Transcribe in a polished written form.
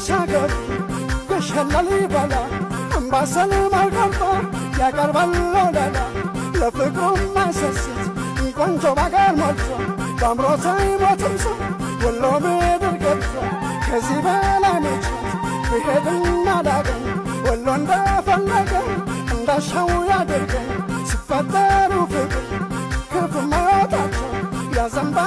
ተሻገሩ የሸላል ይበላ አምባሰል ማርቀርጦ ያቀርባል ወለላ ለፍቅሩም ማይሰስት ቆንጆ ባገር ሞልቶ በአምሮ ሳይሞትም ሰው ወሎ ምድር ገብቶ ከዚህ በላይ መቼት ብሄድና ዳገኝ ወሎ እንደፈለገ እንዳሻው ያደርገኝ ሲፈጠሩ ፍቅር ክፉ ማያወጣቸው ያዘንባ